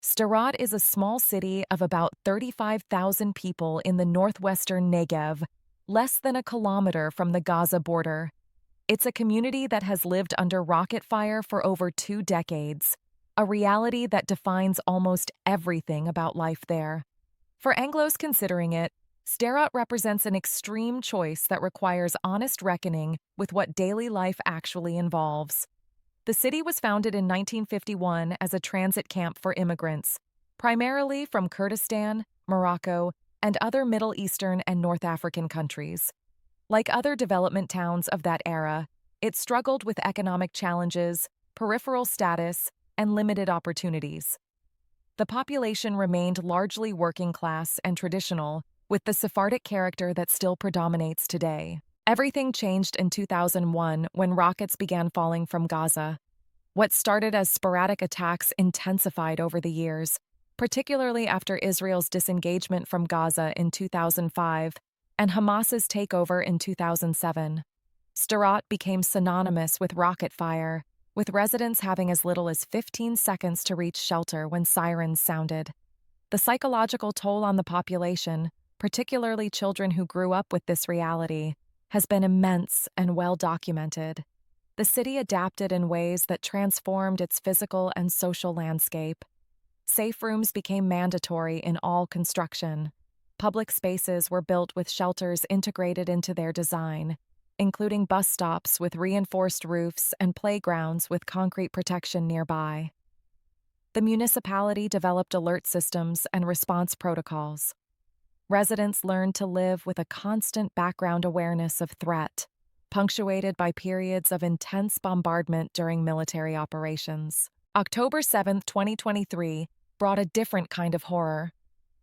Sderot is a small city of about 35,000 people in the northwestern Negev, less than a kilometer from the Gaza border. It's a community that has lived under rocket fire for over 2 decades, a reality that defines almost everything about life there. For Anglos considering it, Sderot represents an extreme choice that requires honest reckoning with what daily life actually involves. The city was founded in 1951 as a transit camp for immigrants, primarily from Kurdistan, Morocco, and other Middle Eastern and North African countries. Like other development towns of that era, it struggled with economic challenges, peripheral status, and limited opportunities. The population remained largely working class and traditional, with the Sephardic character that still predominates today. Everything changed in 2001 when rockets began falling from Gaza. What started as sporadic attacks intensified over the years, particularly after Israel's disengagement from Gaza in 2005 and Hamas's takeover in 2007. Sderot became synonymous with rocket fire, with residents having as little as 15 seconds to reach shelter when sirens sounded. The psychological toll on the population, particularly children who grew up with this reality, has been immense and well documented. The city adapted in ways that transformed its physical and social landscape. Safe rooms became mandatory in all construction. Public spaces were built with shelters integrated into their design, including bus stops with reinforced roofs and playgrounds with concrete protection nearby. The municipality developed alert systems and response protocols. Residents learned to live with a constant background awareness of threat, punctuated by periods of intense bombardment during military operations. October 7, 2023, brought a different kind of horror.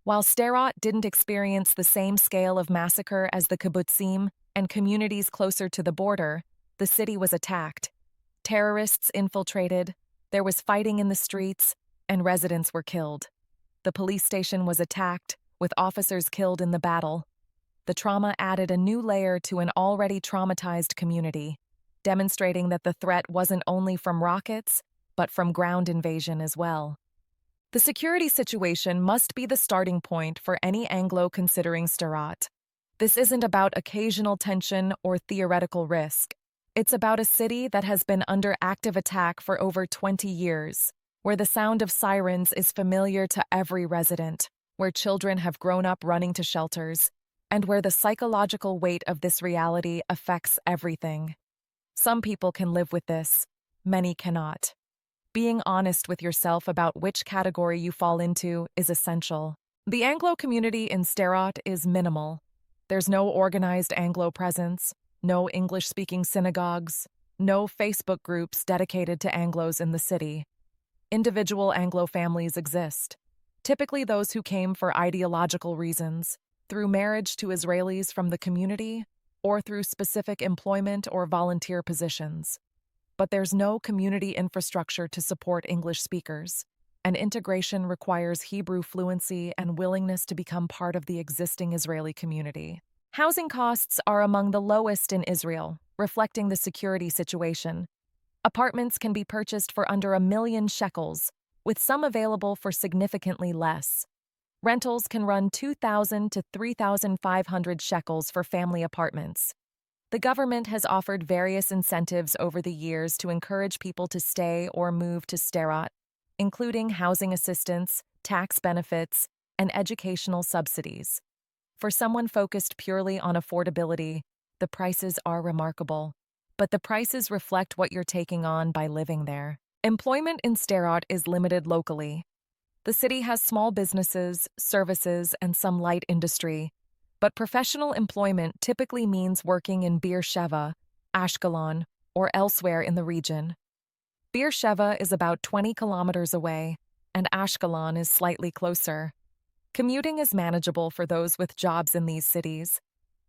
While Sderot didn't experience the same scale of massacre as the kibbutzim and communities closer to the border, the city was attacked. Terrorists infiltrated, there was fighting in the streets, and residents were killed. The police station was attacked, with officers killed in the battle. The trauma added a new layer to an already traumatized community, demonstrating that the threat wasn't only from rockets, but from ground invasion as well. The security situation must be the starting point for any Anglo considering Sderot. This isn't about occasional tension or theoretical risk. It's about a city that has been under active attack for over 20 years, where the sound of sirens is familiar to every resident, where children have grown up running to shelters, and where the psychological weight of this reality affects everything. Some people can live with this, many cannot. Being honest with yourself about which category you fall into is essential. The Anglo community in Sderot is minimal. There's no organized Anglo presence, no English-speaking synagogues, no Facebook groups dedicated to Anglos in the city. Individual Anglo families exist, typically those who came for ideological reasons, through marriage to Israelis from the community, or through specific employment or volunteer positions. But there's no community infrastructure to support English speakers, and integration requires Hebrew fluency and willingness to become part of the existing Israeli community. Housing costs are among the lowest in Israel, reflecting the security situation. Apartments can be purchased for under 1,000,000 shekels, with some available for significantly less. Rentals can run 2,000 to 3,500 shekels for family apartments. The government has offered various incentives over the years to encourage people to stay or move to Sderot, including housing assistance, tax benefits, and educational subsidies. For someone focused purely on affordability, the prices are remarkable. But the prices reflect what you're taking on by living there. Employment in Sderot is limited locally. The city has small businesses, services, and some light industry, but professional employment typically means working in Beersheva, Ashkelon, or elsewhere in the region. Beersheva is about 20 kilometers away, and Ashkelon is slightly closer. Commuting is manageable for those with jobs in these cities.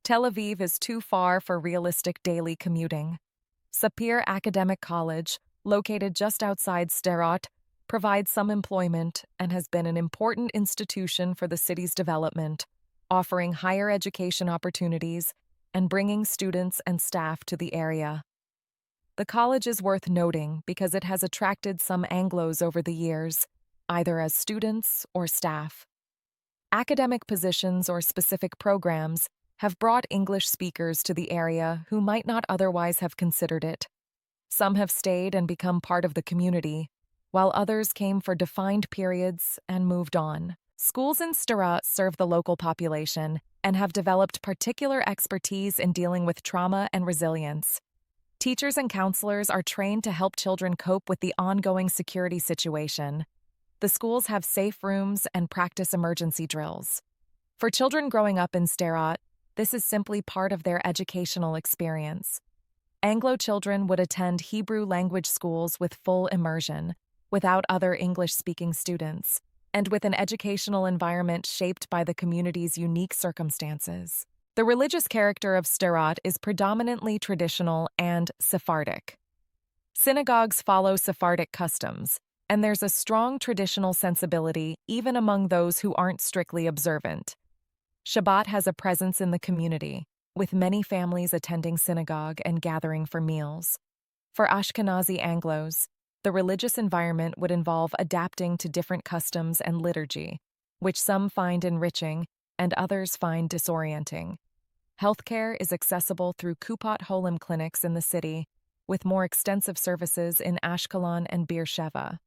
Tel Aviv is too far for realistic daily commuting. Sapir Academic College, located just outside Sderot, provides some employment and has been an important institution for the city's development, offering higher education opportunities and bringing students and staff to the area. The college is worth noting because it has attracted some Anglos over the years, either as students or staff. Academic positions or specific programs have brought English speakers to the area who might not otherwise have considered it. Some have stayed and become part of the community, while others came for defined periods and moved on. Schools in Sderot serve the local population and have developed particular expertise in dealing with trauma and resilience. Teachers and counselors are trained to help children cope with the ongoing security situation. The schools have safe rooms and practice emergency drills. For children growing up in Sderot, this is simply part of their educational experience. Anglo children would attend Hebrew language schools with full immersion, without other English-speaking students, and with an educational environment shaped by the community's unique circumstances. The religious character of Sderot is predominantly traditional and Sephardic. Synagogues follow Sephardic customs, and there's a strong traditional sensibility even among those who aren't strictly observant. Shabbat has a presence in the community, with many families attending synagogue and gathering for meals. For Ashkenazi Anglos, the religious environment would involve adapting to different customs and liturgy, which some find enriching and others find disorienting. Healthcare is accessible through Kupot Holim clinics in the city, with more extensive services in Ashkelon and Beersheva.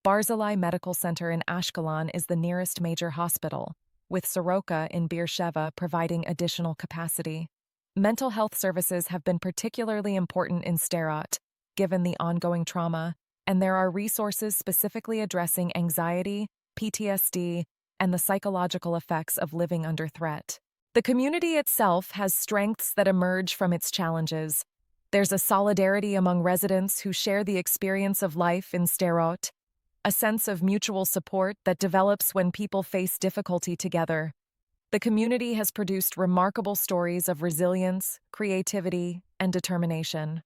Barzilai Medical Center in Ashkelon is the nearest major hospital, with Soroka in Beersheva providing additional capacity. Mental health services have been particularly important in Sderot, given the ongoing trauma, and there are resources specifically addressing anxiety, PTSD, and the psychological effects of living under threat. The community itself has strengths that emerge from its challenges. There's a solidarity among residents who share the experience of life in Sderot, a sense of mutual support that develops when people face difficulty together. The community has produced remarkable stories of resilience, creativity, and determination.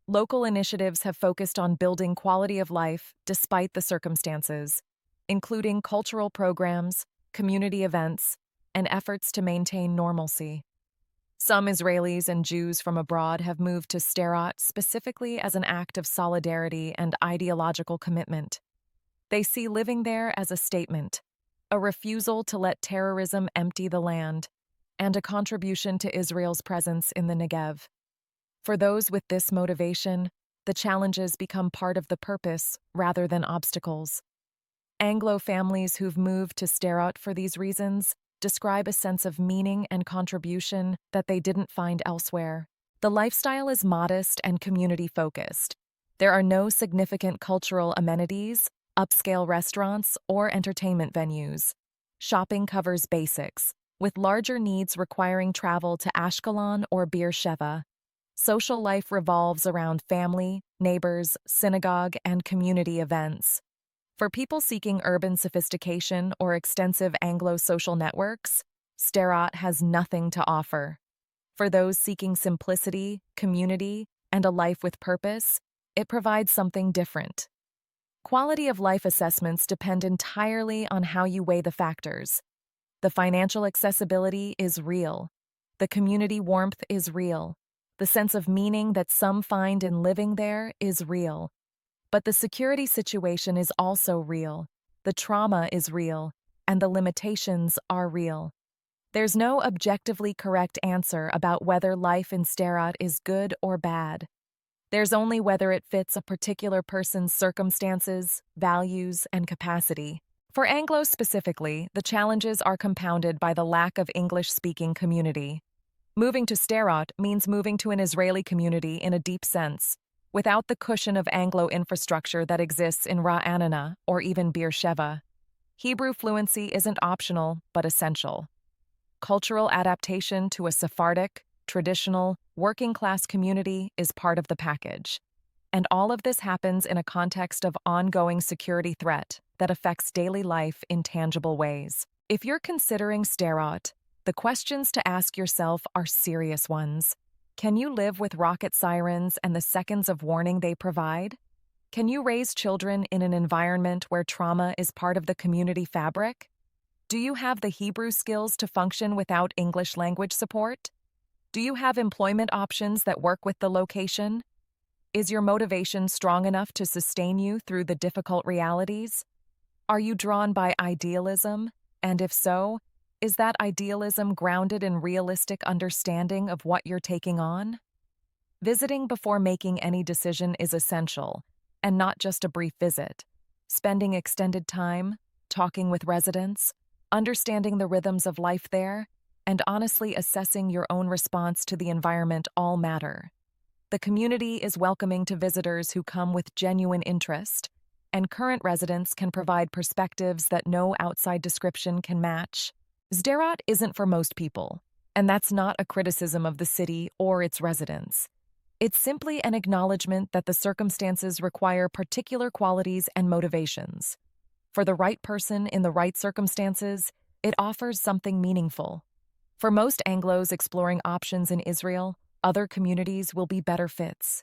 Local initiatives have focused on building quality of life despite the circumstances, including cultural programs, community events, and efforts to maintain normalcy. Some Israelis and Jews from abroad have moved to Sderot specifically as an act of solidarity and ideological commitment. They see living there as a statement, a refusal to let terrorism empty the land, and a contribution to Israel's presence in the Negev. For those with this motivation, the challenges become part of the purpose rather than obstacles. Anglo families who've moved to Sderot for these reasons describe a sense of meaning and contribution that they didn't find elsewhere. The lifestyle is modest and community-focused. There are no significant cultural amenities, upscale restaurants, or entertainment venues. Shopping covers basics, with larger needs requiring travel to Ashkelon or Beersheva. Social life revolves around family, neighbors, synagogue, and community events. For people seeking urban sophistication or extensive Anglo social networks, Sderot has nothing to offer. For those seeking simplicity, community, and a life with purpose, it provides something different. Quality of life assessments depend entirely on how you weigh the factors. The financial accessibility is real. The community warmth is real. The sense of meaning that some find in living there is real. But the security situation is also real, the trauma is real, and the limitations are real. There's no objectively correct answer about whether life in Sderot is good or bad. There's only whether it fits a particular person's circumstances, values, and capacity. For Anglo specifically, the challenges are compounded by the lack of English-speaking community. Moving to Sderot means moving to an Israeli community in a deep sense, without the cushion of Anglo infrastructure that exists in Ra'anana or even Beersheva. Hebrew fluency isn't optional, but essential. Cultural adaptation to a Sephardic, traditional, working-class community is part of the package. And all of this happens in a context of ongoing security threat that affects daily life in tangible ways. If you're considering Sderot, the questions to ask yourself are serious ones. Can you live with rocket sirens and the seconds of warning they provide? Can you raise children in an environment where trauma is part of the community fabric? Do you have the Hebrew skills to function without English language support? Do you have employment options that work with the location? Is your motivation strong enough to sustain you through the difficult realities? Are you drawn by idealism? And if so, is that idealism grounded in realistic understanding of what you're taking on? Visiting before making any decision is essential, and not just a brief visit. Spending extended time, talking with residents, understanding the rhythms of life there, and honestly assessing your own response to the environment all matter. The community is welcoming to visitors who come with genuine interest, and current residents can provide perspectives that no outside description can match. Sderot isn't for most people, and that's not a criticism of the city or its residents. It's simply an acknowledgement that the circumstances require particular qualities and motivations. For the right person in the right circumstances, it offers something meaningful. For most Anglos exploring options in Israel, other communities will be better fits.